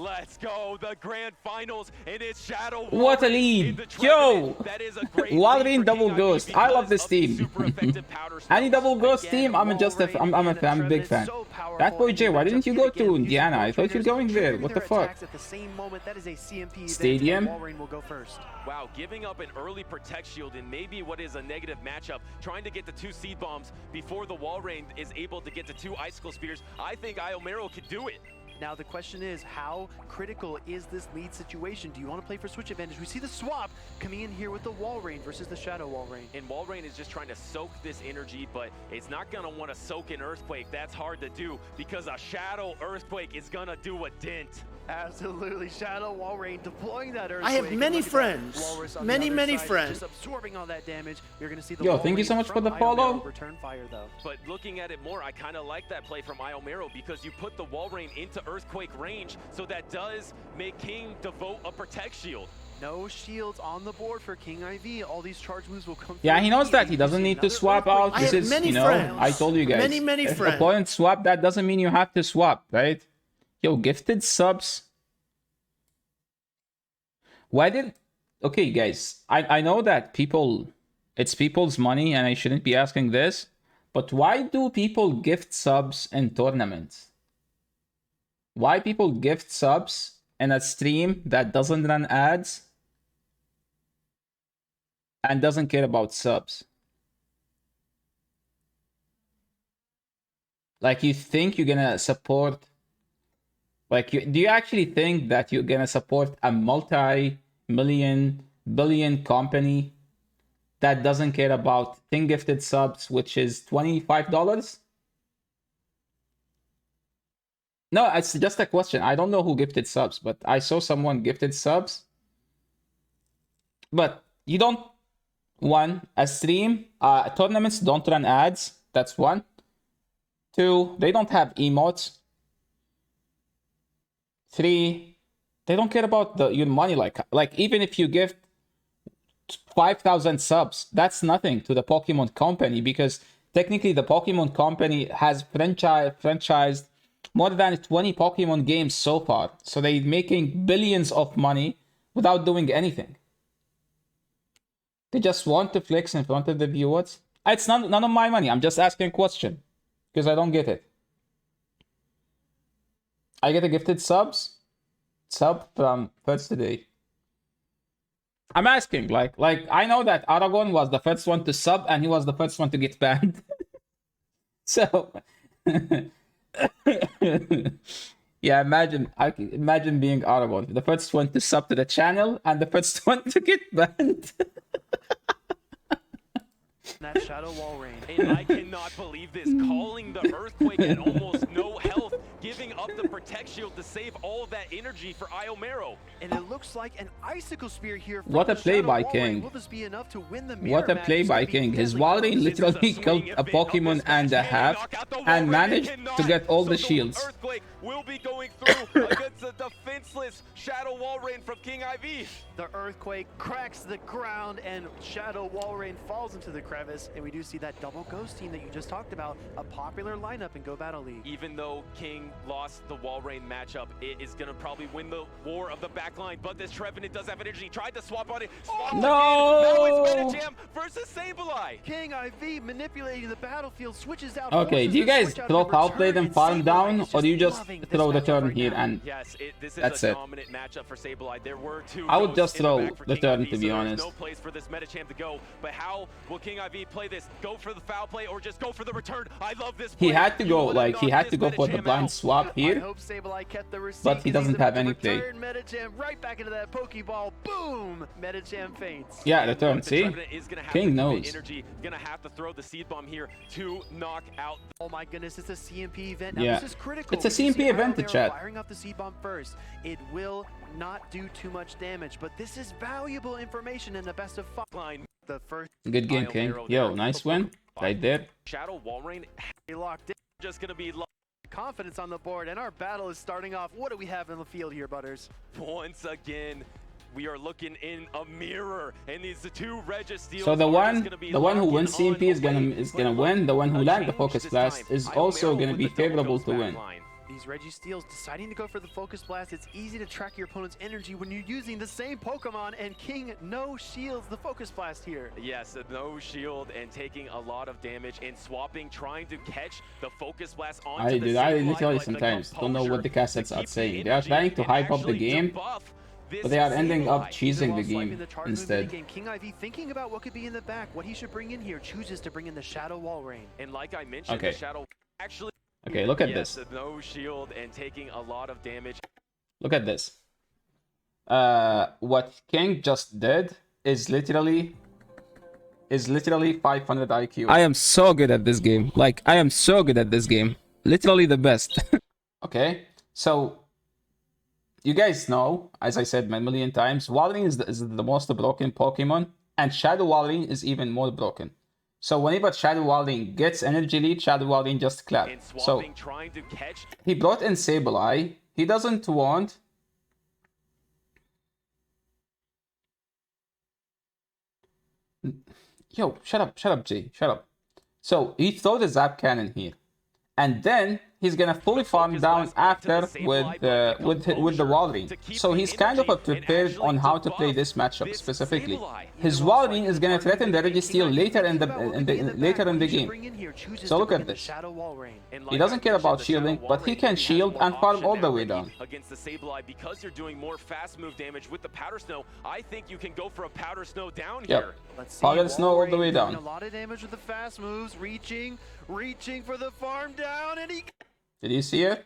Let's go, the grand finals, and it's Shadow. What a lead! Yo! That is a great Walrein double ghost. I love this team. Any double ghost team, I'm a big fan. That boy Jay, why didn't you go to Indiana? I thought you were going there. What the fuck? Stadium? Wow, giving up an early protect shield in maybe what is a negative matchup, trying to get the 2 seed bombs before the Walrein is able to get to 2 icicle spears. I think IOMERO could do it. Now the question is, how critical is this lead situation? Do you want to play for switch advantage? We see the swap coming in here with the Walrein versus the Shadow Walrein. And Walrein is just trying to soak this energy, but it's not going to want to soak an Earthquake. That's hard to do because a Shadow Earthquake is going to do a dent. Absolutely, Shadow Walrein deploying that Earthquake. I have many friends, many friends. Just absorbing all that damage. You're going to see the Yo, thank you so much for the follow. Return fire though. But looking at it more, I kind of like that play from IOMERO because you put the Walrein into Earthquake range, so that does make King devote a protect shield. No shields on the board for KiengIV. All these charge moves will come. Yeah, he knows that. He doesn't need to swap out. This is, you know, I told you guys. Many if friends. Opponent swap, that doesn't mean you have to swap, right? Yo, gifted subs. Why did... Okay, guys. I know that people... It's people's money and I shouldn't be asking this. But why do people gift subs in tournaments? Why people gift subs in a stream that doesn't run ads and doesn't care about subs? Like, you think you're gonna support... Like, do you actually think that you're gonna support a multi-million, billion company that doesn't care about 10 gifted subs, which is $25? No, it's just a question. I don't know who gifted subs, but I saw someone gifted subs. But you don't... One, a stream, tournaments don't run ads. That's one. Two, they don't have emotes. 3, they don't care about your money. Like even if you give 5,000 subs, that's nothing to the Pokemon company, because technically the Pokemon company has franchised more than 20 Pokemon games so far. So they're making billions of money without doing anything. They just want to flex in front of the viewers. It's none of my money. I'm just asking a question because I don't get it. I get a gifted sub from first today. I'm asking, like I know that Aragon was the first one to sub and he was the first one to get banned. So yeah, imagine being Aragon, the first one to sub to the channel and the first one to get banned. That Shadow Walrein. And I cannot believe this, calling the Earthquake at almost no health, giving up the Protect Shield to save all of that energy for IOMERO. And it looks like an Icicle Spear here. What a play by King. Will this be enough to win the What a play by King. His Walrein literally killed a Pokemon and a half and managed to get all the shields. Earthquake will be going through against the defenseless Shadow Walrein from KiengIV. The Earthquake cracks the ground and Shadow Walrein falls into the crevice, and we do see that double ghost team that you just talked about, a popular lineup in Go Battle League. Even though King lost the Walrein matchup, it is going to probably win the war of the backline, but this Trevenant does have energy. He tried to swap on it. No! Now it's Medicham versus Sableye. KiengIV manipulating the battlefield, switches out. Okay, do you guys throw power play and farm down, or do you just throw the turn here and yes, this is that's a it? dominant matchup for Sableye. There were 2 I would just throw the KiengIV, turn, to so be there's honest. no place for this Medicham to go, but how will KiengIV play this? Go for the foul play or just go for the return? I love this play. He had to go, like, he had to go for the blind swap here, but he doesn't have any play. Medicham right back into that Pokeball. Boom! Medicham faints. Yeah, the turn, see? King knows. Gonna have to throw the seed bomb here to knock out. Oh my goodness, it's a CMP event. Now, Yeah, this is critical. it's a CMP event to chat. Firing off the seed bomb first. It will not do too much damage, but this is valuable information in the best of 5 line. The first Good game, King. Yo, nice win. Right there. Shadow Walrein locked in. just gonna be Confidence on the board, and our battle is starting off. What do we have in the field here, Butters? once again. We are looking in a mirror, and these 2 Registeels. So the one who wins CMP is gonna win. The one who lagged the Focus Blast is also gonna be favorable to win. These Reggie Steels deciding to go for the Focus Blast. It's easy to track your opponent's energy when you're using the same Pokemon, and King no shields the Focus Blast here. Yes, no shield and taking a lot of damage and swapping, trying to catch the Focus Blast onto I the literally sometimes don't know what the cassettes are saying. They are trying to hype up the game, but they are ending up cheesing the game instead. KiengIV thinking about what could be in the back, what he should bring in here, chooses to bring in the Shadow Wall Rain. And like I mentioned, the Shadow actually... Okay, look at this. No shield and taking a lot of damage. Look at this. What King just did is literally 500 IQ. I am so good at this game. Like, I am so good at this game. Literally the best. Okay, so you guys know, as I said a million times, Walrein is the most broken Pokemon, and Shadow Walrein is even more broken. So whenever Shadow Walrein gets energy lead, Shadow Walrein just claps. So he brought in Sableye. He doesn't want... Yo, shut up, Jay, shut up. So he throw the Zap Cannon here, and then he's gonna fully farm down after with the Walrein. So he's kind of prepared on how to play this matchup specifically. His Walrein is gonna threaten the Registeel later in the game. So look at this. He doesn't care about shielding, but he can shield and farm all the way down. Against the Sableye, because you're doing more fast move damage with the Powder Snow, I think you can go for a Powder Snow down here. Powder Snow all the way down. A lot of damage with the fast moves, reaching for the farm down, and he... Did you see it?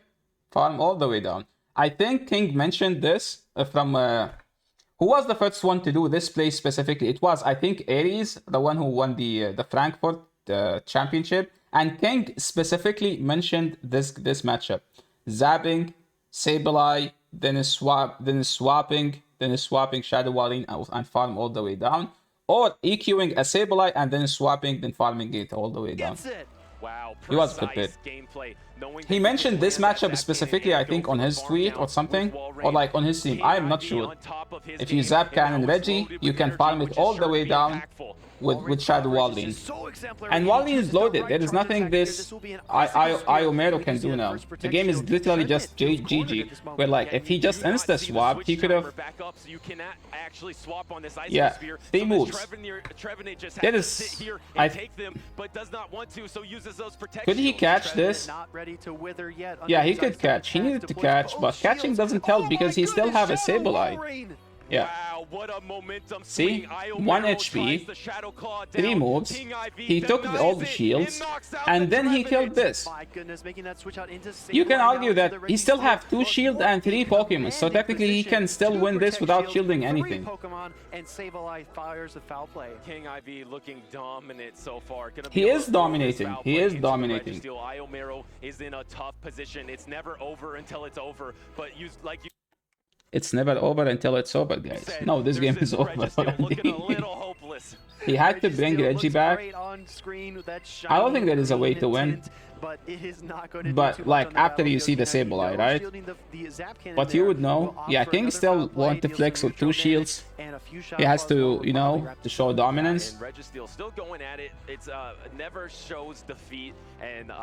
Farm all the way down. I think King mentioned this from... who was the first one to do this play specifically? It was, I think, Ares, the one who won the Frankfurt championship. And King specifically mentioned this matchup. Zapping, Sableye, then is swapping Shadow Walrein and farm all the way down. Or EQing a Sableye and then swapping, then farming it all the way down. Wow, he was prepared. He mentioned this matchup specifically, I think, on his tweet or something, or like on his team. I am not sure. If you Zap Cannon Reggie, you can farm it all the way down with Shadow Walrein. And Walrein is loaded. There is nothing this IOMERO can do now. The game is literally just GG. Where like, if he just insta-swapped, he could have... Yeah, 3 moves. That is... Could he catch this? Yeah, he could catch. He needed to catch, but catching doesn't help because he still have a Sableye. Yeah. Wow, what a momentum. See? 1 HP, 3 moves, he took all the shields, and then he killed this. You can argue that he still have 2 shield and 3 Pokemon, so technically he can still win this without shielding anything. KiengIV looking dominant so far. He is dominating. He is dominating. IOMERO is in a tough position. It's never over until it's over, but it's never over until it's over, guys. No, this game is over. He had to bring Reggie back. I don't think there is a way to win. But like after you see the Sableye, right? But you would know. Yeah, King still want to flex with 2 shields. He has to, you know, to show dominance. And Registeel still going at it. It's never shows defeat, and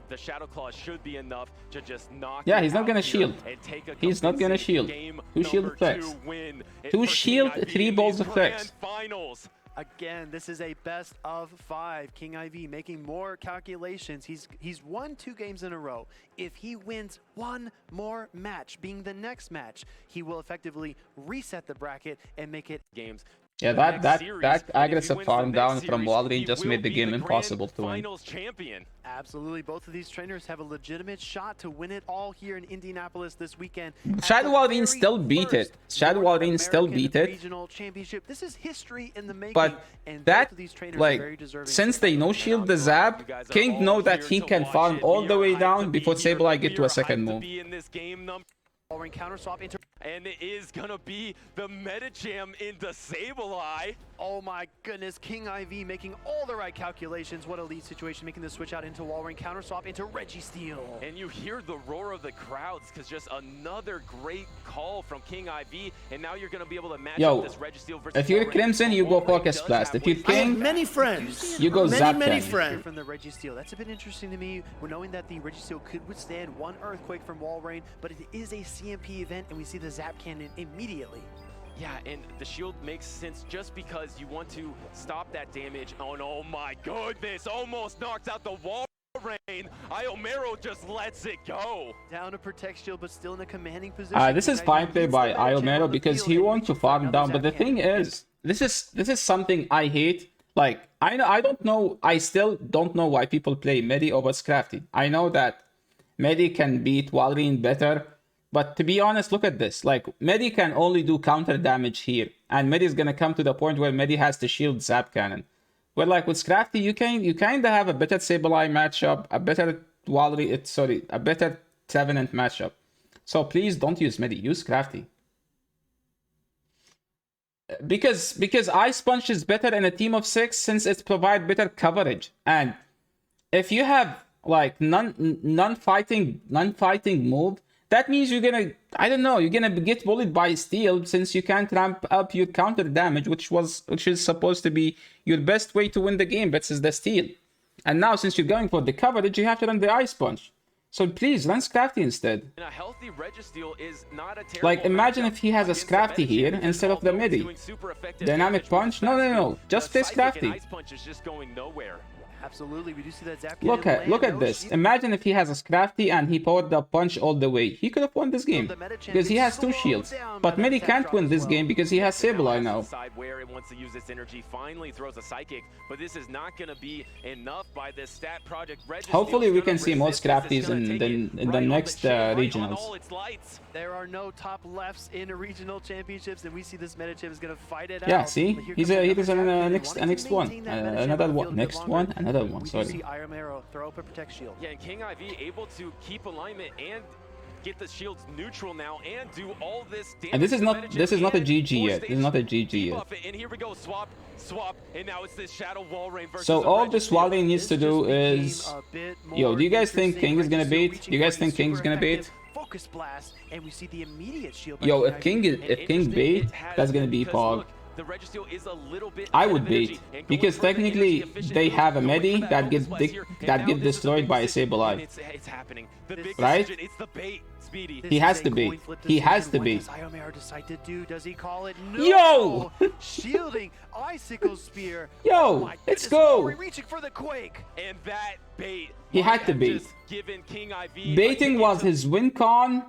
the Shadow Claw should be enough to just knock. Yeah, he's not gonna shield. He's not gonna shield. 2 shield flex. 2 shield, 3 balls of flex. Again, this is a best of 5. KiengIV making more calculations. He's won 2 games in a row. If he wins 1 more match, being the next match, he will effectively reset the bracket and make it games. Yeah, that aggressive farm down from Walrein just made the game impossible to win. Absolutely, both of these trainers have a legitimate shot to win it all here in Indianapolis this weekend. Shadow Walrein still beat it. Shadow Walrein still beat it. This is history in the making. But that, like, since they no-shield the Zap, King know that he can farm all the way down before Sableye get to a second move. And it is gonna be the Medicham into Sableye. Oh my goodness, KiengIV making all the right calculations. What a lead situation, making the switch out into Wallrain, counter swap into Registeel. And you hear the roar of the crowds because just another great call from KiengIV, and now you're going to be able to match up this Registeel versus if you're Wallrain. Crimson, you go Focus Blast. If you're I have King, many friends. you go Zap many Cannon. friends. From the Registeel. That's a bit interesting to me. We're knowing that the Registeel could withstand one Earthquake from Wallrain, but it is a CMP event, and we see the Zap Cannon immediately. Yeah, and the shield makes sense just because you want to stop that damage. Oh my goodness, almost knocks out the wall. IOMERO just lets it go. Down to protect shield, but still in a commanding position. This is fine play by IOMERO because he wants to farm down. But the thing is, this is something I hate. Like I don't know. I still don't know why people play Medi over Scrafty. I know that Medi can beat Wallrain better. But to be honest, look at this. Like, Medi can only do counter damage here. And Medi is going to come to the point where Medi has to shield Zap Cannon. But like with Scrafty, you kind of have a better Sableye matchup, a better Wallrain, a better Trevenant matchup. So please don't use Medi, use Scrafty. Because Ice Punch is better in a team of 6 since it provides better coverage. And if you have like non-fighting move, that means you're gonna, I don't know, you're gonna get bullied by Steel since you can't ramp up your counter damage, which is supposed to be your best way to win the game versus the Steel. And now since you're going for the coverage, you have to run the Ice Punch. So please run Scrafty instead. And a healthy Registeel is not a terrible like imagine if he has a Scrafty here instead of the Medi. Dynamic Punch? No. Just play Scrafty. Ice Punch is just going nowhere. Absolutely, we do see that Zap Look at this. Imagine if he has a Scrafty and he powered the punch all the way. He could have won this game because he has 2 shields. But Medi can't win this game because he has Sableye now. Side where it wants to use its energy, finally throws a Psychic, but this is not going to be enough by this stat project. Hopefully we can see more Scrafties in the next regionals. There are no top lefts in regional championships, and we see this Medichip is going to fight it out. Yeah, see, he's in the next one, another one, next one, another one. Sorry. See IOMERO throw up a protect shield. Yeah, and KiengIV able to keep alignment and get the shields neutral now and do all this damage. And this is not a GG yet. This is not a GG yet. And here we go, swap, and now it's this Shadow Wallrain versus. So all this Wallrain needs to do is, yo, do you guys think King is gonna beat? Do you guys think King is gonna beat? Focus blast, and we see the immediate shield. Yo, if King beat, that's gonna be Pog. The Registeel is a little bit I would bait because technically they have a Medi that get destroyed by a Sableye. It's happening. The big right? Decision, it's the bait, Speedy. He has to bait. He has to bait. What does IOMERO decide to do? Does he call it? No! Yo! Shielding Icicle Spear. Yo, oh let's go. Reaching for the Quake. And that bait. He had to bait. KiengIV, Baiting was his win con,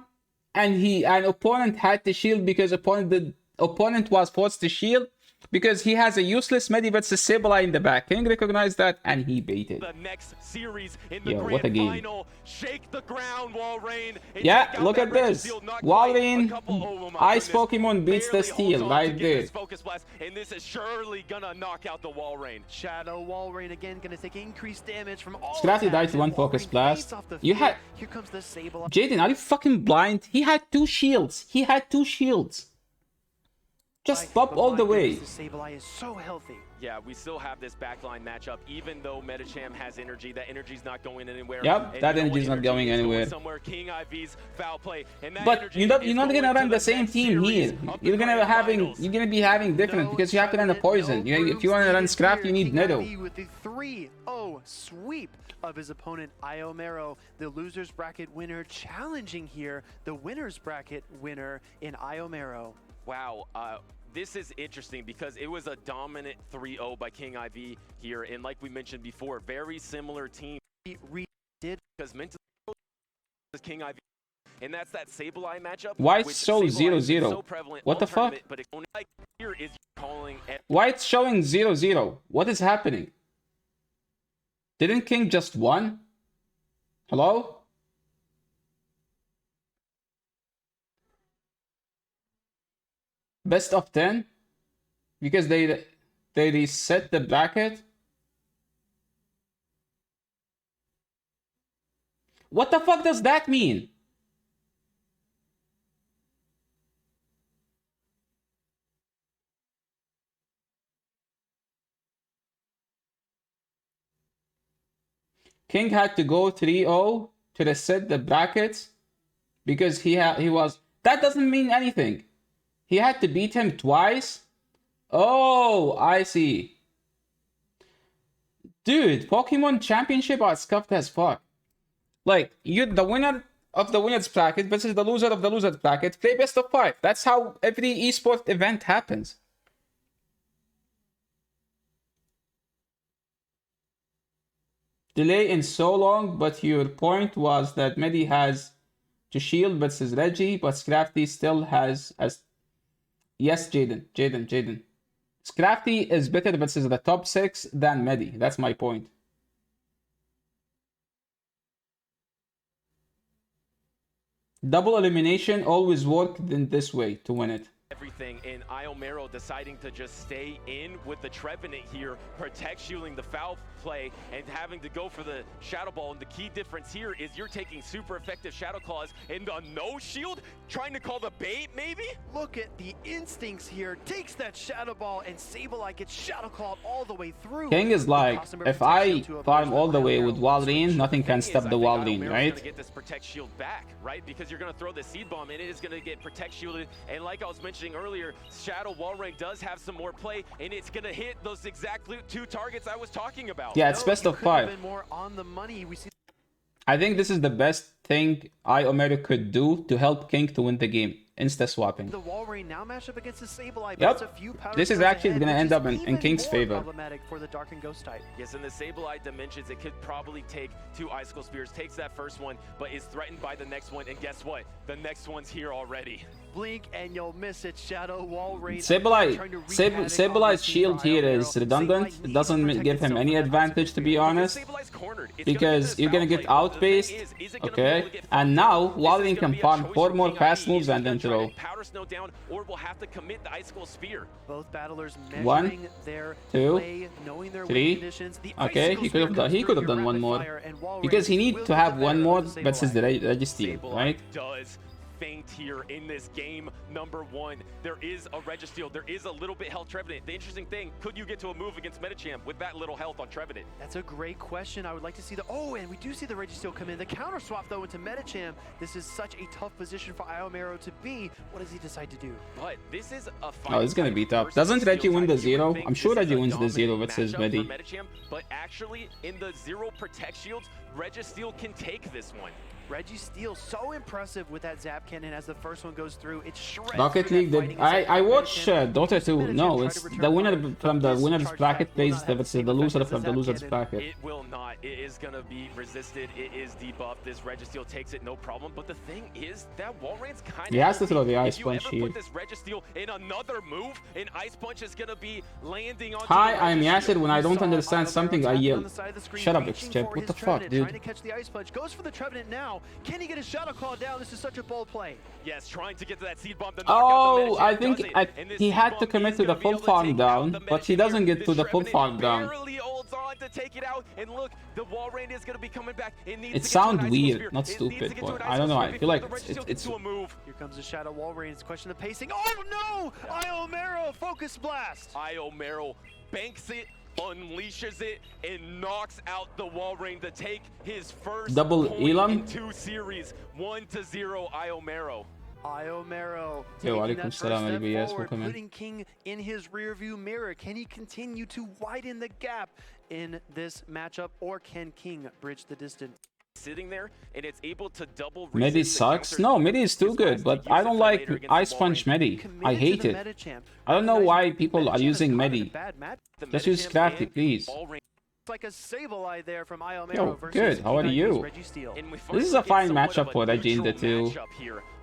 and opponent had to shield because opponent was forced to shield because he has a useless Medi versus Sableye in the back. King recognized that and he baited. The next series in the what a game. final. Shake the ground, Wallrain. Yeah, look at this. Wallrain, Ice Pokemon beats the Steel right there. Focus blast, and this is surely gonna knock out the Wallrain. Shadow Wallrain again gonna take increased damage from all. Scrafty died to one Focus Blast. Here comes the Sableye. Jaden, are you fucking blind? He had 2 shields. Just stop all the way. Sableye is so healthy. Yeah, we still have this backline matchup, even though Medicham has energy. That energy's not going anywhere. Yep, that energy's not going anywhere. Somewhere, KiengIV's foul play, and that but you're not gonna run the same team here. You're gonna be having different because you have to run a poison. If you want to run Scrafty, you need Nido. With the 3-0 sweep of his opponent IOMERO, the losers bracket winner, challenging here the winners bracket winner in IOMERO. Wow. This is interesting because it was a dominant 3-0 by KiengIV here, and like we mentioned before, very similar team. Did because mentally KiengIV, and that's that Sableye matchup. Why it's so 0-0? What the fuck? But it's only like here is calling. Why it's showing 0-0? What is happening? Didn't King just won? Hello? Best of 10 because they reset the bracket. What the fuck does that mean? King had to go 3-0 to reset the brackets because he was. That doesn't mean anything. He had to beat him twice. Oh, I see. Dude, Pokemon Championship are scuffed as fuck. Like, you, the winner of the winner's bracket versus the loser of the loser's bracket, play best of 5. That's how every esports event happens. Delay in so long, but your point was that Medi has to shield versus Reggie, but Scrafty still has as. Yes, Jaden. Scrafty is better versus the top 6 than Medi. That's my point. Double elimination always worked in this way to win it. Everything in IOMERO deciding to just stay in with the Trevenant here, protect shielding the foul play and having to go for the Shadow Ball. And the key difference here is you're taking super effective Shadow Claws and a no shield, trying to call the bait maybe? Look at the instincts here. Takes that Shadow Ball and Sableye gets Shadow Clawed all the way through. King is like, if I climb all the way with Walrein, nothing can stop the Walrein, right? Gonna get this protect shield back, right? Because you're gonna throw the seed bomb and it is gonna get protect shielded. And like I was mentioning earlier, Shadow Walrein does have some more play and it's gonna hit those exact 2 targets I was talking about. Yeah, it's best of 5. More on the money. We see I think this is the best thing IOMERO could do to help King to win the game. Insta swapping. The Walrein now match up against the Sableye. Yep. This is actually going to end up in King's favor. For the Dark and Ghost type. Yes, in the Sableye dimensions, it could probably take 2 Icicle Spears. Takes that first one, but is threatened by the next one. And guess what? The next one's here already. Blink and you'll miss it. Shadow Walrein. Sableye's shield here is redundant. It doesn't give him any advantage, to be honest. Because you're going to get outpaced. Okay. And now, Walrein can farm 4 more fast moves and then throw. Powder Snow down, or will have to commit the Icicle Spear. Both battlers 1, 2, 3. Okay, he could have done 1 more. Because he needs to have 1 more versus the Registeel, right? Does faint here in this game number 1. There is a Registeel. There is a little bit health Trevenant. The interesting thing, could you get to a move against Medicham with that little health on Trevenant? That's a great question. I would like to see the... Oh, and we do see the Registeel come in. The counter swap, though, into Medicham. This is such a tough position for IOMERO to be. What does he decide to do? But this is a fight. Oh, it's going to be tough. Doesn't Reggie win the 0? I'm sure Reggie wins the 0 versus Medi. Medicham, but actually, in the 0 protect shields, Registeel can take this one. Registeel so impressive with that Zap Cannon as the first one goes through. It shreds. Rocket League did. I watched Dota 2. No, it's the winner from the winner's bracket plays versus the loser from the loser's bracket. It will not. It is gonna be resisted. It is debuffed. This Registeel takes it no problem. But the thing is that Walrein's kind of. He has to throw the Ice Punch here. If you ever put this Registeel in another move, an Ice Punch is gonna be landing on. Hi, I'm Yasser. When I don't understand something, I yell. Shut up, Xchip. What the fuck, dude? Trying to catch the Ice Punch. Goes for the Trevenant now. Can he get his Shadow Claw down? This is such a bold play. Yes, trying to get to that seed bomb. Oh, I think he had to commit to the full farm down, but he doesn't get to the full farm down. Barely holds on to take it out, and look, the Walrein is going to be coming back. It sounds weird, not stupid, but I don't know. I feel like it's a move. Here comes the Shadow Walrein. It's a question of pacing. Oh no! IOMERO Focus Blast. IOMERO banks it, unleashes it, and knocks out the Walrein to take his first double Elam in 2 series. 1-0 IOMERO. IOMERO putting King in his rearview mirror. Can he continue to widen the gap in this matchup, or can King bridge the distance? Sitting there, and it's able to double. Medi sucks. No, Medi is too good, but I don't like Ice Punch Medi. I hate it. I don't know why people are using Medi. Just use Scrafty, please. Like a Sableye there from IOMERO. Yo, good. How are you? This is a fine matchup for Reggie in the 2.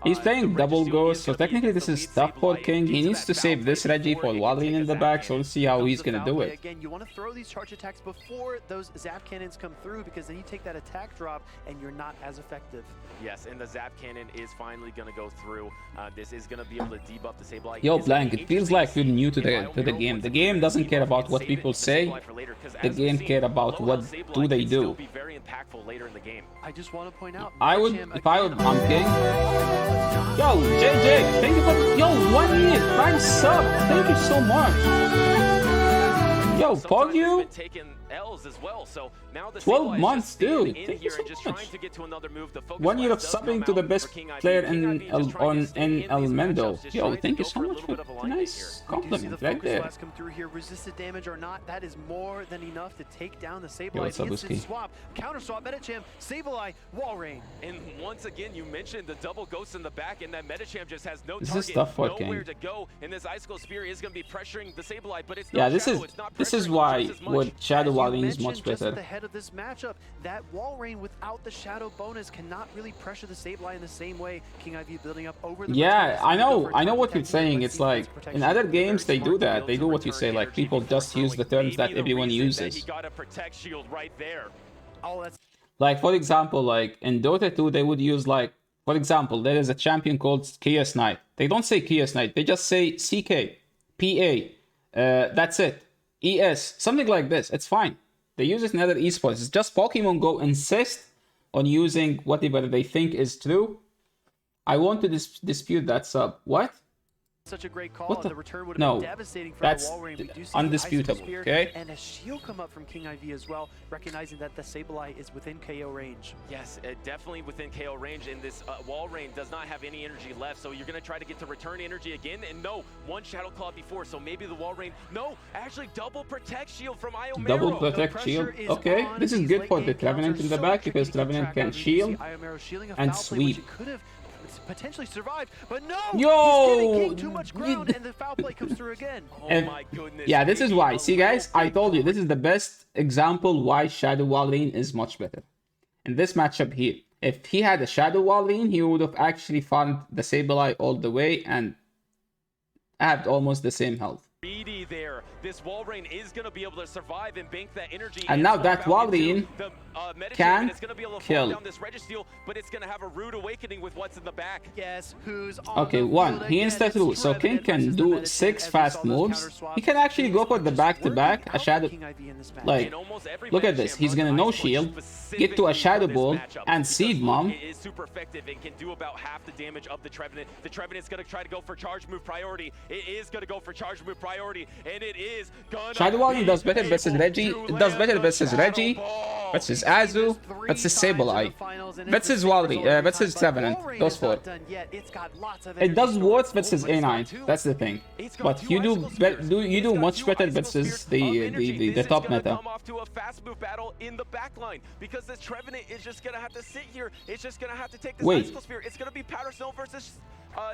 He's playing double Ghost, so technically this is tough for King. He needs to save this Reggie for Walrein in the back, so let's see how he's gonna do it. Again, you want to throw these charge attacks before those Zap Cannons come through, because then you take that attack drop and you're not as effective. Yes, and the Zap Cannon is finally gonna go through. This is gonna be able to debuff the Sableye. Yo, Blank, it feels like you're new to the game. The game doesn't care about what people say. The game cares about what do they do. I just want to point out, I would, if I would, I'm King. Yo, JJ, thank you for, yo, 1 year, prime sub, thank you so much. Yo, Pog you? L's as well. So now the 12 Sableye is months, just staying dude. in Thank you here so and just much. trying to get to another move. The focus 1 year of does come subbing to out the for best KiengIV. player KiengIV just trying to on stay in El these Mendo. matchups, just Yo, trying to thank you go so for a much little for bit of a the line here. nice We do see compliment the right focus there. blast come through here. Resisted damage or not, that is more than enough to take down the Sableye. what's up, Instant Whiskey? swap, counter swap, Metacham, Sableye, wall rain. And once again, you mentioned the double ghost in the back, and that Metacham just has no This is target, tough for nowhere King. to go. And this Icicle Spear is going to be pressuring the Sableye, but it's Yeah, not this Shadow. is It's not this is pressuring why just as much. what Shadow As you Wallin is mentioned much just at better. the head of this matchup, that wall rain without the shadow bonus cannot really pressure the Sableye in the same way. KiengIV building up over the Yeah, returns. I They go know, for a I know target what you're attack. saying. Let's It's see if like this in protection other will be games they Smart do to be that. able They to do what you return say. Like energy people before just use the throwing. terms that Maybe the everyone reason that uses. he got a protect shield right there. Oh, that's Like for example, like in Dota 2, they would use like, for example, there is a champion called Chaos Knight. They don't say Chaos Knight. They just say CK, PA. That's it. ES, something like this. It's fine. They use it in other esports. It's just Pokemon Go insist on using whatever they think is true. I want to dispute that sub. What? such a great call. What the- The return would have No, been devastating for that's the wall rain. We do see undisputable, the Icicle Spear okay? and a shield come up from KiengIV as well, recognizing that the Sableye is within KO range. Yes, definitely within KO range, and this wall rain does not have any energy left, so you're going to try to get to return energy again, and no, one Shadow Claw before, so maybe the wall rain, no, actually double protect shield from IOMERO. Double The protect pressure shield. is Okay, on. this is These good for the late-game counts Trevenant are in the so back tricky because to keep Trevenant track can of. We do see shield IOMERO shielding a and foul play, which sweep. he could have potentially survived, but no! Yo! He's giving King too much ground, and the foul play comes through again. Oh And- my goodness. Yeah, this is maybe why. a See, guys, little I bit told you this is the best example why Shadow Wallin is much better. In this matchup here, if he had a Shadow Wallin, he would have actually farmed the Sableye all the way and had almost the same health. greedy there. This wall rain is going to be able to survive and bank that energy. And now swap that out wall into rain the, Metacham, can and it's going to be able to kill. fall down this Registeel, but it's going to have a rude awakening with what's in the back. Guess who's on Okay, the one, field he again? insta It's through, so King Trevenant can versus the do Metacham. 6 As we fast saw those moves. counter swaps, He can actually go for the just back-to-back, working a out Shadow, KiengIV in this match. like, In almost every look at Metacham this, he's run, gonna Ice no Punch shield, get to a specifically Shadow for this Ball, matchup, and because Seed look, Mom. It is super effective and can do about half the damage of the Trevenant. The Trevenant's going to try to go for charge move priority. It is going to go for charge move priority, and it is going to Shadow Wallin does better versus Reggie. It does better versus Reggie, versus Azu, versus Sableye, versus Wally, versus Trevenant. Those four. It does worse versus A9. That's the thing. But you do much better versus the top meta. Come off to a fast move battle in the back line because this Trevenant is just going to have to sit here. It's just going to have to take this Wait. Icicle Spear. It's going to be Powder Snow versus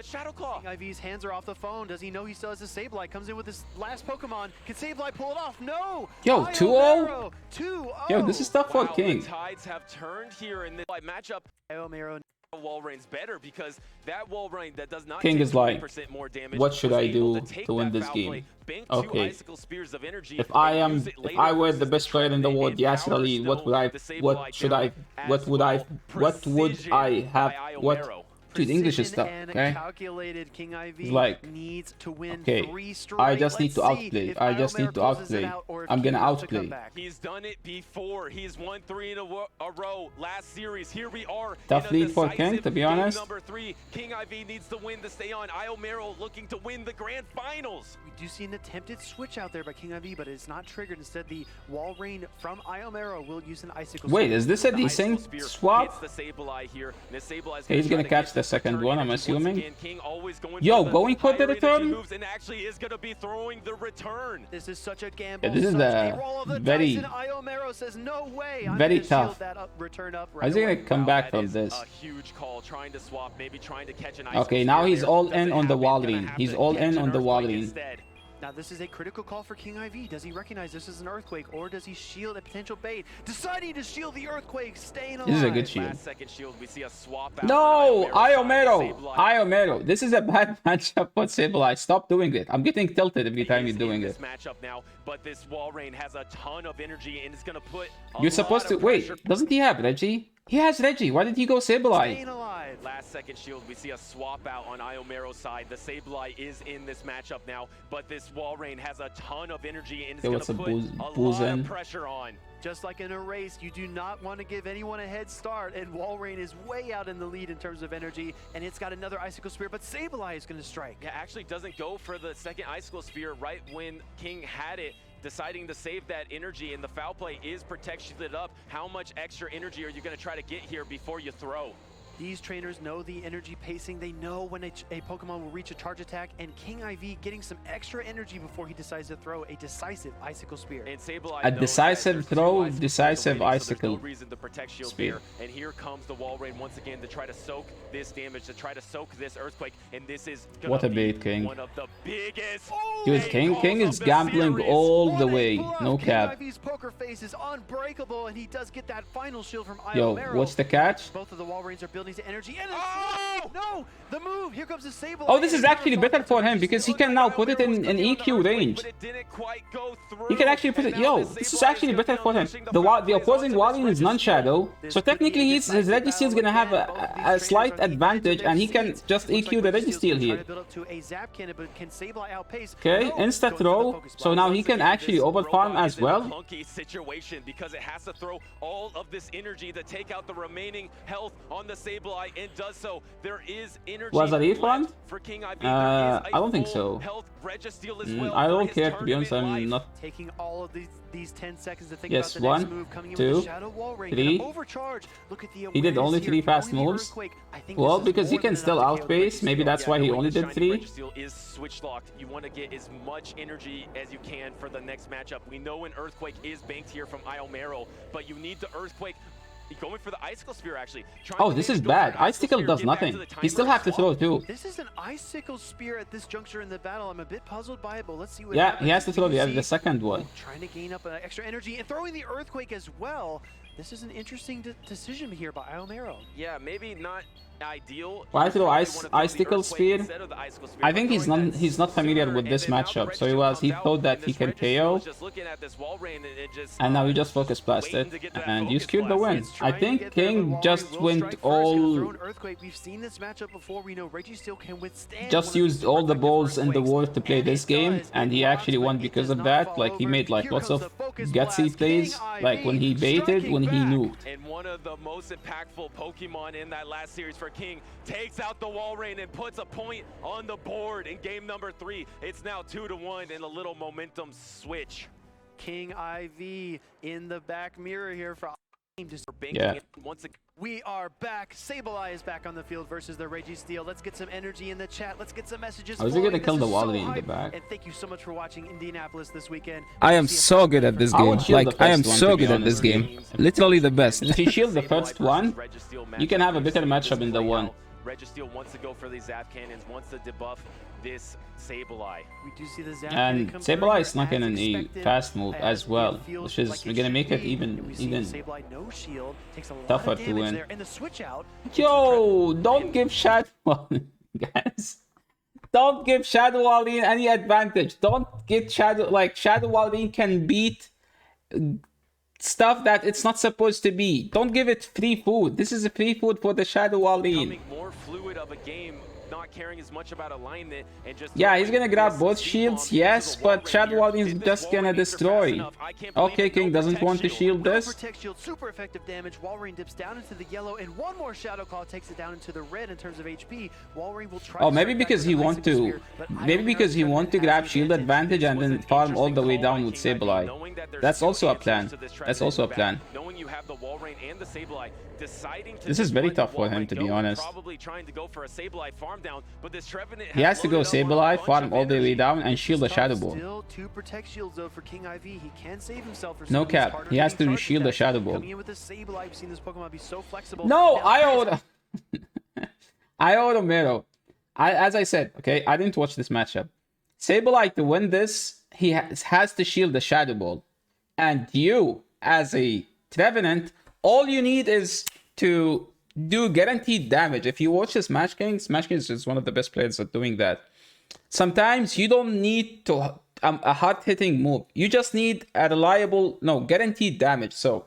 Shadow Claw. KiengIV's hands are off the phone. Does he know he still has a Sableye? Comes in with his last Pokemon. Can Sableye pull it off? No! Yo, 2-0? 2-0! Yo, this is tough for Wow, King. the tides have turned here in this matchup. IOMERO Wall rain's better because that wall rain that does not King take is like, 20% more damage what should was I able do take to win that this foul game? play, bank Okay. 2 Icicle Spears of energy, If and use it later I were the versus best player in the Trevenant world, and yes, Powder Ali, what Snow would the Sableye what would Precision I have, by what, IOMERO. dude, English is tough, and okay? calculated. KiengIV Like, needs to win okay, 3 straight. I just need to Let's see outplay. if I just need IOMERO to closes it outplay. out or if I'm King gonna wants to come outplay. back. He's done it before. He's won 3 in a row. Last series, here we are. Tough in a lead for King, decisive to be game honest. Number 3, KiengIV needs to win to stay on. IOMERO looking to win the grand finals. We do see an attempted switch out there by KiengIV, but it's not triggered. Instead, the wall rain from IOMERO will use an Icicle Wait, Spear. is this a The Icicle decent Spear swap? hits the Sableye here. And this Sableye is He's gonna try to catch get the second return one, I'm energy. Once assuming. again, King always going Yo, for going for the higher energy return? moves and actually is going to be throwing the return. This is such a gamble. Yeah, this is such a a roll of the very- dice, and IOMERO says, no way. I'm very gonna shield tough. that return up How's he right gonna away. come back That from is this? a huge call, trying to swap, maybe trying to catch an Icicle Okay, Spear now he's there. all Doesn't in on the happen. wall Gonna rain. have He's to all catch in an on the wall Earthquake rain. instead. Now this is a critical call for KiengIV. Does he recognize this is an earthquake, or does he shield a potential bait? Deciding to shield the earthquake, staying alive. This is a good shield. Last second shield, we see a swap out. No, on IOMERO, Sableye. IOMERO. This is a bad matchup for Sableye. Stop doing it. I'm getting tilted every time He you're is in doing this it. matchup now, but this wall rain has a ton of energy and it's going to put a You're supposed lot to of wait. pressure. Doesn't he have Reggie? He has Reggie. Why did he go Staying Sableye? alive. Last second shield, we see a swap out on IOMERO's side. The Sableye is in this matchup now, but this wall rain has a ton of energy and it's Hey, going what's to up, put a Booze lot in? of pressure on. Just like in a race, you do not want to give anyone a head start, and Walrein is way out in the lead in terms of energy, and it's got another Icicle Spear, but Sableye is going to strike. Yeah, actually doesn't go for the second Icicle Spear right when King had it. deciding to save that energy, and the foul play is protect shielded up. How much extra energy are you going to try to get here before you throw? These trainers know the energy pacing. They know when a Pokemon will reach a charge attack, and KiengIV getting some extra energy before he decides to throw a decisive Icicle Spear. And Sableye A decisive throw, decisive Icicle no reason to protect shield Spear. And here comes the Wall Rain once again to try to soak this damage, to try to soak this Earthquake, and this is gonna What a be bait, King. one of the biggest. Dude, King is gambling all the way. No cap. KiengIV's poker face is unbreakable, and he does get that final shield from Yo, IOMERO. what's the catch? Both of the Wall Rains are building to energy, and no, the move. Here comes the Sableye. Oh, this is actually better for him because he can now put it in EQ range. He can actually put it. Yo, this is actually better for him. The opposing Wallin is non-shadow, so technically his Registeel is gonna have a slight advantage, and he can just EQ the Registeel here. Okay, insta throw. So now he can actually overfarm as well. Clunky situation because it has to throw all of this energy to take out the remaining health on the Sableye, and does so. There is energy. Was a refund? For KiengIV. I don't think so. I don't care, to be honest. I'm not. Taking all of these 10 seconds to think Yes, about the next 1, move, coming in 2, with the Shadow Wall Rain, 3. overcharge. Look at the He did only awareness 3 here, fast throwing the moves. Earthquake. I think Well, this is because he more can than still enough to KO the outpace. Maybe Registeel. that's why he only did Shiny 3. Registeel is switch locked. You want to get as much energy as you can for the next matchup. We know an Earthquake is banked here from IOMERO, but you need the Earthquake. Going for the Icicle Spear, actually. Oh, this is bad. Icicle does nothing. He still have to throw too. This is an Icicle Spear at this juncture in the battle. I'm a bit puzzled by it, but let's see what Yeah, happens. he has to throw the You see, second one. trying to gain up extra energy and throwing the Earthquake as well. This is an interesting decision here by IOMERO. Yeah, maybe not ideal. Why throw Icicle Spear? I think he's not familiar with this matchup, so he thought that he can KO, and now he just focus blast it, and you secured the win. I think King just went all, just used all the balls in the world to play this game, and he actually won because of that. Like, he made like lots of gutsy plays, like when he baited, when he nuked. And one of the most impactful Pokemon in that last series for King takes out the Wall Rain and puts a point on the board in game number 3. It's now 2-1 and a little momentum switch. KiengIV in the back mirror here for Yeah. Once again. We are back. Sableye is back on the field versus the Registeel. Let's get some energy in the chat. Let's get some messages. I was gonna flowing. kill This the is Wally so in the hype. back. And thank you so much for watching Indianapolis this weekend. I am so good at this I game. would shield Like, the I am first one, so to be good at this honest. game. Literally the best. If you shield the first one, you can have a better matchup in the one. Registeel wants to go for these Zap Cannons, wants to debuff this Sableye. We do see the Zap And Cannon come through Sableye here snuck in as an expected, fast move as well, it which feels is like gonna should make it be. even We see Sableye no shield, takes a lot tougher of to damage win. there, and the switch out. Yo, don't give Shadow guys. Don't give Shadow Wallin any advantage. Don't get Shadow Wallin can beat stuff that it's not supposed to be. Don't give it free food. This is a free food for the Shadow Wallin. Becoming more fluid of a game, not caring as much about alignment and just Yeah, he's gonna grab both shields, yes, but Shadow Wallin is just gonna destroy. Okay, King doesn't want to shield No this. protect shield, super effective damage. Walrein dips down into the yellow, and one more Shadow Claw takes it down into the red in terms of HP. Walrein will try. Oh, to maybe strike back because with he an want Icicle to, Spear, but maybe IOMERO because he want to has grab the shield advantage and then farm all the way down with Sableye. That's also a plan. That's also a plan. Knowing you have the Walrein and the Sableye, deciding to This is very let tough the for him, Walrein to be go, honest. Probably trying to go for a Sableye farm down, but this Trevenant He has to go loaded up on a Sableye, bunch farm of all the way energy. down, and shield the Shadow Ball. Still 2 protect shields though for KiengIV. He can save himself for No some of these cap. harder He has hitting to charge shield the attacks. Shadow Ball. Coming in with the Sableye, I've seen this Pokemon be so flexible. No, Now, IOMERO. As I said, okay, I didn't watch this matchup. Sableye, to win this, he has to shield the Shadow Ball. And you, as a Trevenant, all you need is to do guaranteed damage. If you watch this Smash King is one of the best players at doing that. Sometimes you don't need to a hard-hitting move. You just need a reliable, guaranteed damage. So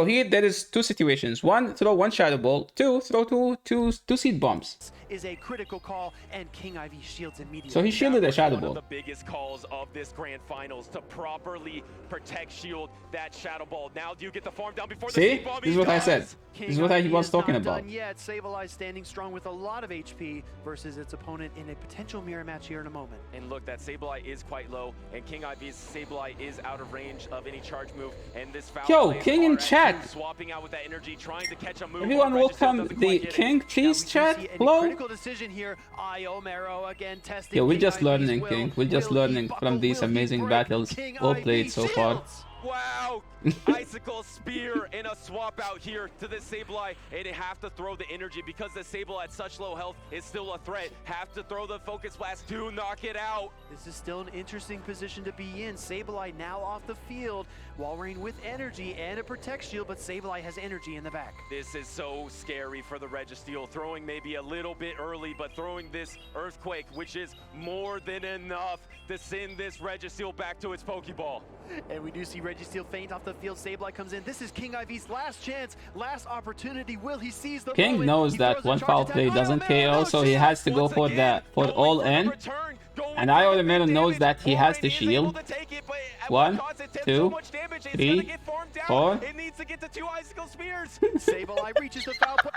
here there is 2 situations. 1, throw 1 Shadow Ball. 2, throw two Seed Bombs. is a critical call, and KiengIV shields immediately. So he shielded the Shadow One of Ball. the biggest calls of this grand finals to properly protect shield that Shadow Ball. Now do you get the farm down before the See? steam bomb? This is what I said. This is what he was talking not about. done yet. Sableye standing strong with a lot of HP versus its opponent in a potential mirror match here in a moment. And look, that Sableye is quite low, and KiengIV's Sableye is out of range of any charge move. And this foul Yo, play King in RX chat. swapping out with that energy, trying to catch a move. Everyone welcome the King, please chat. Hello. Critical decision here. IOMERO again testing. Yo, we're just KiengIV's learning, will. King. We're just Will he learning buckle? from these Will he amazing break? battles. Well KiengIV played so far. shields. Wow, icicle spear and a swap out here to this Sableye, and they have to throw the energy because the Sable at such low health is still a threat. Have to throw the focus blast to knock it out. This is still an interesting position to be in. Sableye now off the field. Walrein with energy and a protect shield, but Sableye has energy in the back. This is so scary for the Registeel, throwing maybe a little bit early, but throwing this Earthquake, which is more than enough to send this Registeel back to its Pokeball. And we do see Registeel faint off the field. Sableye comes in. This is KiengIV's last chance, last opportunity. Will he seize the King moment? knows He that throws a one charge foul attack. play doesn't KO, so he has to go Once for again, that, for going all for the in. return, going And for the IOMERO big knows damage. that he has Walrein the is shield. able to take it, but at One, what cost? It takes two, so much damage. It's three, gonna get farmed down. 4. It needs to get to 2 icicle spears. Sableye reaches the foul play.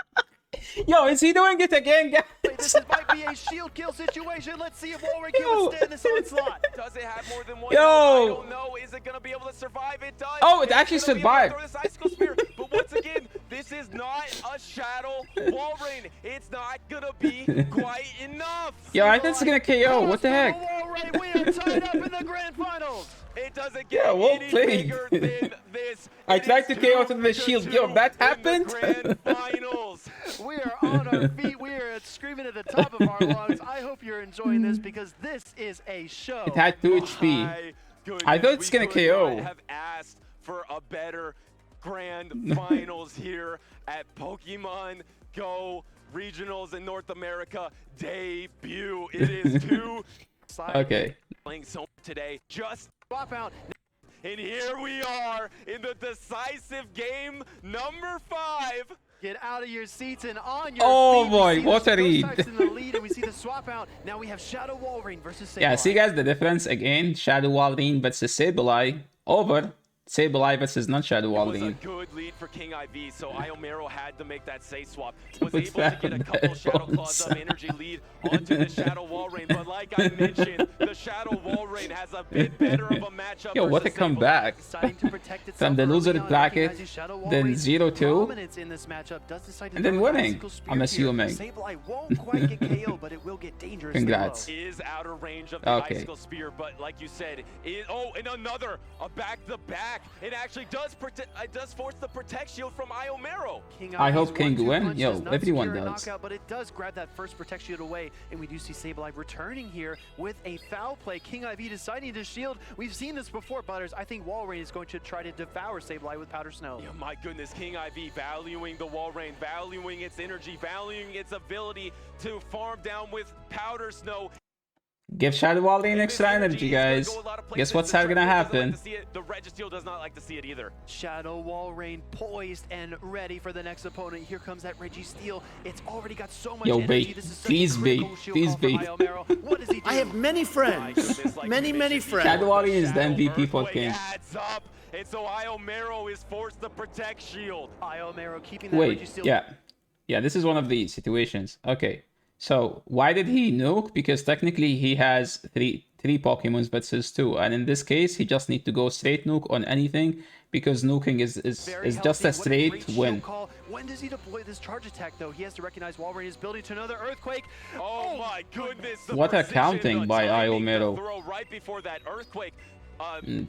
Yo, is he doing it again, guys? Might be a shield kill situation. Let's see if Walrein can withstand this onslaught. Does it have more than one? Yo! I don't know. Is it going to be able to survive? It does. Oh, it It's actually gonna be able to survived. throw this icicle spear. But once again, this is not a Shadow Walrein. It's not going to be quite enough. Yo, I think it's gonna KO. What the heck? Walrein, we are tied up in the grand finals. It doesn't get Yeah, well any played. bigger than this. I It tried is to KO to 2 the shield. Yo, 2 that in the happened? Grand finals. We are on our feet. We are screaming at the top of our lungs. I hope you're enjoying this because this is a show. It had 2 HP. My goodness, I thought it's we gonna could KO. not have asked for a better grand finals here at Pokemon Go Regionals in North America debut. It is 2 Okay. playing so today. Just swap out. and here we are in the decisive game number 5. Get out of your seats and on your Oh feet. boy, We see what the a read. Ghost Types in the lead, and we see the swap out. Now we have Shadow Walrein versus Sableye. Yeah, see guys the difference again? Shadow Walrein versus Sableye over Sableye versus non-Shadow It was a Walrein. good lead for KiengIV, so IOMERO had to make that say swap. Was With able to get a that couple Shadow bones. Claws of energy lead onto the Shadow Walrein, but like I mentioned, the Shadow Walrein has a bit better of a matchup. Yo, what a versus Sableye. comeback. Deciding to protect itself From the early loser on, bracket, KiengIV's Shadow then Walrein's 0-2, dominance in this matchup does decide to and then throw an winning, icicle spear I'm here. assuming. Sableye won't quite get KO, but it will get dangerous. Congrats. Is out of range of the Okay. icicle spear, but like you said, and another a back-to-back. It actually does does force the protect shield from IOMERO. I hope King 1-2 win. punch Yo, does not everyone secure a does. knockout, but it does grab that first protect shield away, and we do see Sableye returning here with a foul play. KiengIV deciding to shield. We've seen this before, Butters. I think Walrein is going to try to devour Sableye with Powder Snow. Yeah, my goodness, KiengIV valuing the Walrein, valuing its energy, valuing its ability to farm down with Powder Snow. Give Shadow Walrein extra energy, guys. Guess what's gonna happen? The Registeel does not like to see it either. Shadow Walrein poised and ready for the next opponent. Here comes that Registeel. It's already got so much Yo, energy. bait. This is such Please a critical bait. shield Please call from bait. IOMERO. What does he do? I have many friends. Many friends. Shadow Walrein is the Shadow MVP for Earthquake King. adds up, and so IOMERO is forced to protect shield. IOMERO keeping that Wait, Registeel. yeah, this is one of these situations. Okay, so why did he nuke? Because technically he has three Pokemons versus 2, and in this case he just need to go straight nuke on anything because nuking is Very just healthy. a What straight great shield win. call. When does he deploy this charge attack, though? He has to recognize Walrein is building to another Earthquake. Oh my goodness! The What a precision, counting the by timing, the IOMERO. throw right before that Earthquake.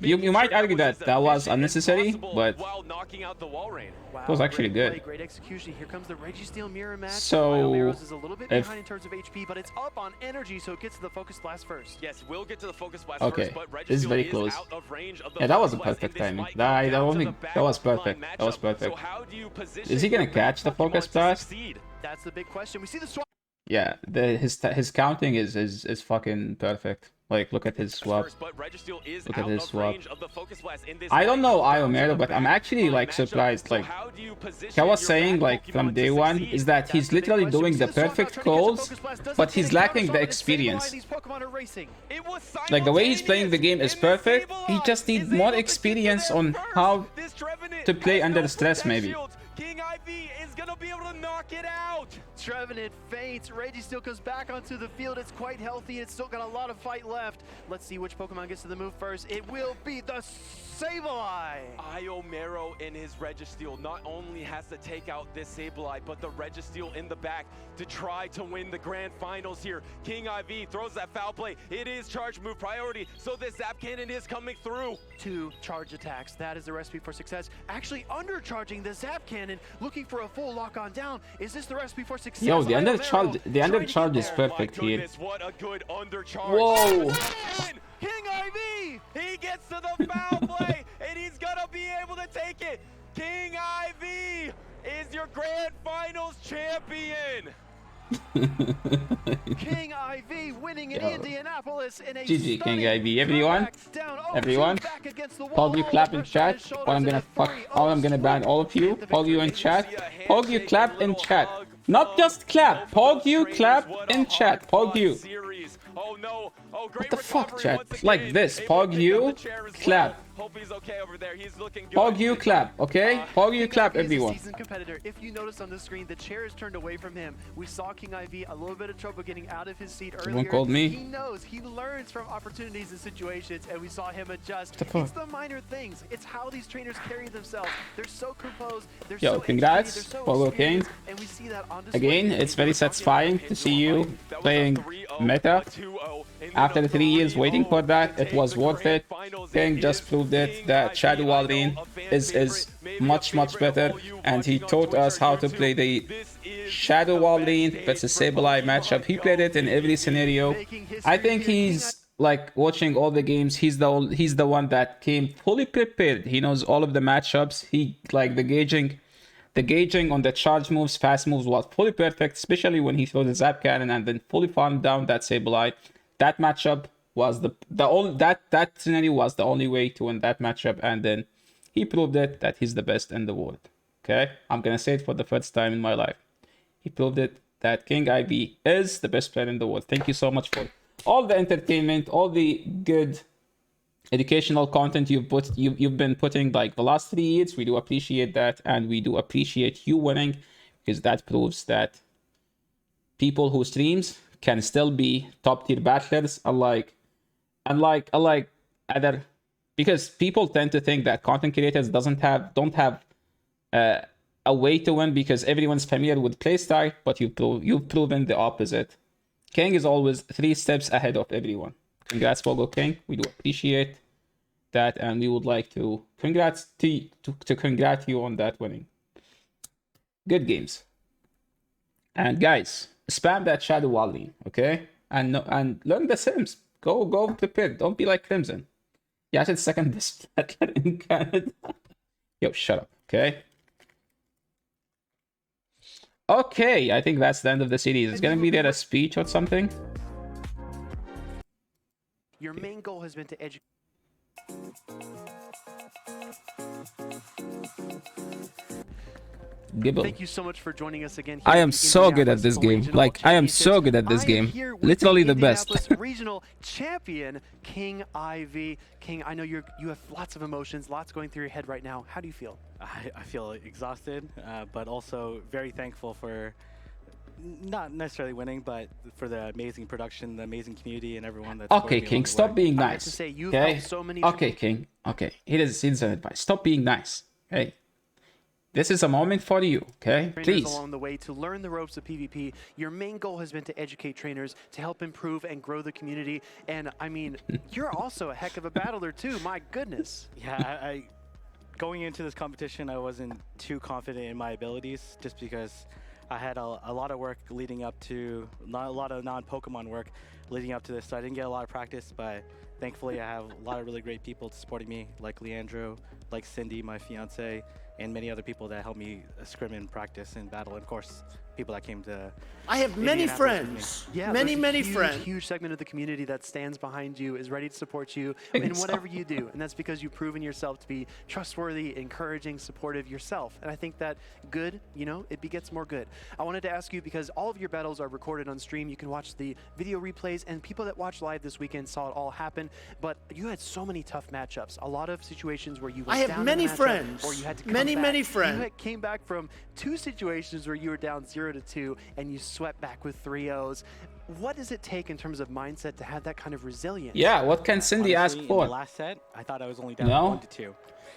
You might argue that that was unnecessary, but while knocking out the Walrein. Wow, it was actually great good. play, great execution. Here comes the Registeel mirror match. So, IOMERO's is a little bit if- behind in terms of HP, but it's up on energy, so it gets to the focus blast first. Yes, we'll get to the focus blast Okay, first, but Registeel this is very is close. out of range of the Yeah, that was a focus blast, perfect and this timing. might That- come I down don't to think- the that was back line perfect. That was matchup. perfect. So how do you position Is he gonna your catch the Pokemon focus to blast? succeed? That's the big question. We see the swap. yeah, his counting is fucking perfect. Like, look at his swap. But Registeel is Look out at his of swap. range of the focus blast in this I don't know down to IOMERO, the but I'm back actually like matchup. surprised. So Like, how do you position I was your saying, back like, from Pokemon day to one, succeed? is that he's literally doing the perfect calls, but he's lacking the experience. Like, the way he's playing the game is perfect. He just needs more experience on how to play under stress, maybe. KiengIV is gonna be able to knock it out. Trevenant faints. Registeel goes back onto the field. It's quite healthy. It's still got a lot of fight left. Let's see which Pokemon gets to the move first. It will be the Sableye. IOMERO in his Registeel not only has to take out this Sableye, but the Registeel in the back to try to win the grand finals here. KiengIV throws that foul play. It is charge move priority, so this Zap Cannon is coming through. 2 charge attacks. That is the recipe for success. Actually undercharging the Zap Cannon, looking for a full lock on down. Is this the recipe for success? Yo, the undercharge, is Oh perfect my here. goodness, what a good undercharge. Whoa. KiengIV, he gets to the foul play, and he's gonna be able to take it. KiengIV is your grand finals champion. KiengIV winning in Indianapolis in a GG stunning KiengIV, everyone. comeback down 0-2 Everyone. back against the wall. Pog, you clap in chat, or I'm gonna ban all of you. Pog, you in chat. Pog, you clap in chat. Not just clap. Pog, you clap in chat. Pog, you. Oh no. Oh, great What the fuck, recovery chat? once Like again. this. Able to Pog, pick up you the chair as clap. well. Hope he's okay over there. He's looking good. Pog, you clap, okay? Pog, you clap, KiengIV is a everyone. seasoned competitor. If you notice on the screen, the chair is turned away from him. We saw KiengIV a little bit of trouble getting out of his seat earlier. Someone called me. He knows, he learns from opportunities and situations, and we saw him adjust. the fuck? It's the minor things. It's how these trainers carry themselves. They're so composed. They're Yo, so congrats, educated, they're so Pogo experienced, King. and we see that on display. Again, it's very satisfying to see you playing meta. After 3 years waiting for that, it was worth it. King just proved it that Shadow Walrein is much better, and he taught us how to play the Shadow Walrein versus Sableye matchup. He played it in every scenario. I think he's like watching all the games. He's the one that came fully prepared. He knows all of the matchups. He like the gauging on the charge moves, fast moves was fully perfect, especially when he threw the Zap Cannon and then fully farmed down that Sableye. That matchup was that scenario was the only way to win that matchup, and then he proved it that he's the best in the world. Okay, I'm gonna say it for the first time in my life. He proved it that KiengIV is the best player in the world. Thank you so much for all the entertainment, all the good educational content you've been putting like the last 3 years. We do appreciate that, and we do appreciate you winning, because that proves that people who streams can still be top tier battlers, unlike other, because people tend to think that content creators don't have a way to win because everyone's familiar with playstyle, but you've proven the opposite. King is always 3 steps ahead of everyone. Congrats, Pogo King. We do appreciate that, and we would like to congratulate you on that winning. Good games. And guys, spam that Shadow Walrein, okay? And learn the Sims. Go prepared. Don't be like Crimson. Yeah, I said second best battler in Canada. Yo, shut up, okay? Okay, I think that's the end of the series. It's gonna be there a speech or something. Your main goal has been to educate. Gibble. Thank you so much for joining us again. I am so good at this game. Like, I am so good at this game. Literally the best. Indianapolis regional champion, KiengIV. King, I know you have lots of emotions, lots going through your head right now. How do you feel? I feel exhausted, but also very thankful for not necessarily winning, but for the amazing production, the amazing community, and everyone that's Okay, King, stop being I have to nice. say, you've Okay? helped so many. Okay, King. Okay. Here's an advice. Stop being nice. Okay? This is a moment for you, okay? Trainers Please. along the way to learn the ropes of PvP. Your main goal has been to educate trainers, to help improve and grow the community. And I mean, you're also a heck of a battler too. My goodness. Yeah, I going into this competition, I wasn't too confident in my abilities, just because I had a lot of work leading up to, not a lot of non-Pokemon work leading up to this, so I didn't get a lot of practice, but thankfully I have a lot of really great people supporting me, like Leandro, like Cindy, my fiance, and many other people that help me scrim and practice and battle, and of course, people that came to. I have many Indianapolis with me. friends. Yeah, many, there's a many huge, friends. huge segment of the community that stands behind you, is ready to support you in whatever you do. And that's because you've proven yourself to be trustworthy, encouraging, supportive yourself. And I think that good, you know, it begets more good. I wanted to ask you, because all of your battles are recorded on stream, you can watch the video replays, and people that watched live this weekend saw it all happen. But you had so many tough matchups, a lot of situations where you went I have down in many the matchup, friends. or you had to come Many, back. many friends. You came back from 2 situations where you were down 0-2, and you swept back with 3-0s. What does it take in terms of mindset to have that kind of resilience? Yeah, what can Cindy Honestly, ask for? In the last set, I thought I was only down No? 1-2.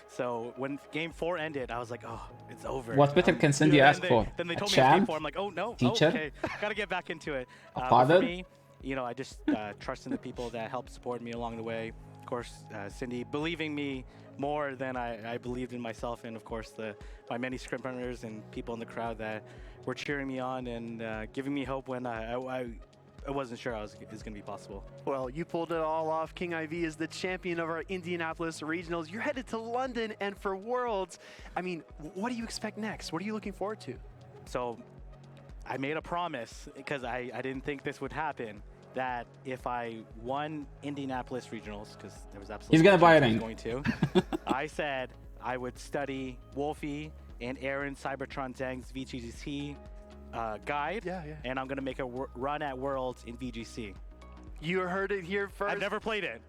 So when game 4 ended, I was like, oh, it's over. What better can Cindy ask for? Then they A told me it was game champ? 4. I'm like, oh, no. Teacher? Oh, okay. Got to get back into it. A But father? for me, you know, I just trust in the people that helped support me along the way. Of course, Cindy believing me more than I believed in myself. And, of course, my many scrim runners and people in the crowd that were cheering me on and giving me hope when I wasn't sure it was going to be possible. Well, you pulled it all off. KiengIV is the champion of our Indianapolis regionals. You're headed to London and for Worlds. I mean, what do you expect next? What are you looking forward to? So I made a promise, because I didn't think this would happen, that if I won Indianapolis regionals, because there was absolutely He's gonna no buy a chance I ring. was going to, I said I would study Wolfie and Aaron Cybertron Zhang's VGC guide, and I'm going to make a run at Worlds in VGC. You heard it here first. I've never played it.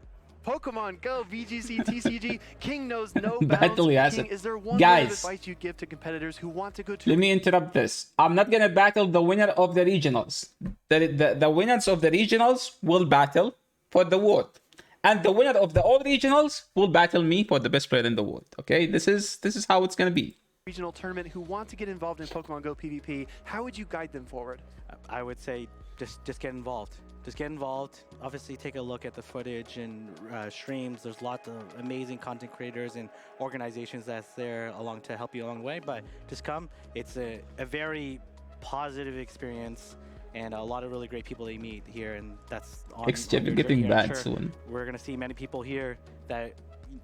Pokemon Go, VGC, TCG. King knows no Battle bounds. he has King, it. is there one Guys. word of advice you'd give to competitors who want to go to? Let me interrupt this. I'm not gonna battle the winner of the regionals. The winners of the regionals will battle for the world, and the winner of the all regionals will battle me for the best player in the world. Okay, this is how it's gonna be. Regional tournament who want to get involved in Pokemon Go PvP, how would you guide them forward? I would say just get involved. Just get involved. Obviously, take a look at the footage and streams. There's lots of amazing content creators and organizations that's there along to help you along the way. But just come. It's a very positive experience, and a lot of really great people that you meet here. And that's on XJ your getting journey. I'm bad sure soon. We're gonna see many people here that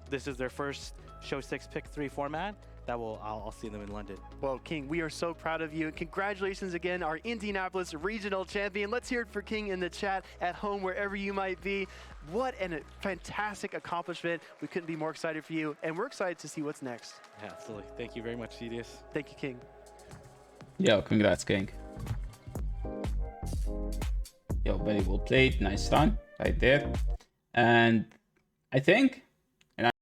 this is their first Show 6 Pick 3 format. I'll see them in London. Well, King, we are so proud of you. And congratulations again, our Indianapolis regional champion. Let's hear it for King in the chat, at home, wherever you might be. What a fantastic accomplishment. We couldn't be more excited for you. And we're excited to see what's next. Yeah, absolutely. Thank you very much, Cedius. Thank you, King. Yo, congrats, King. Yo, very well played. Nice run right there. And I think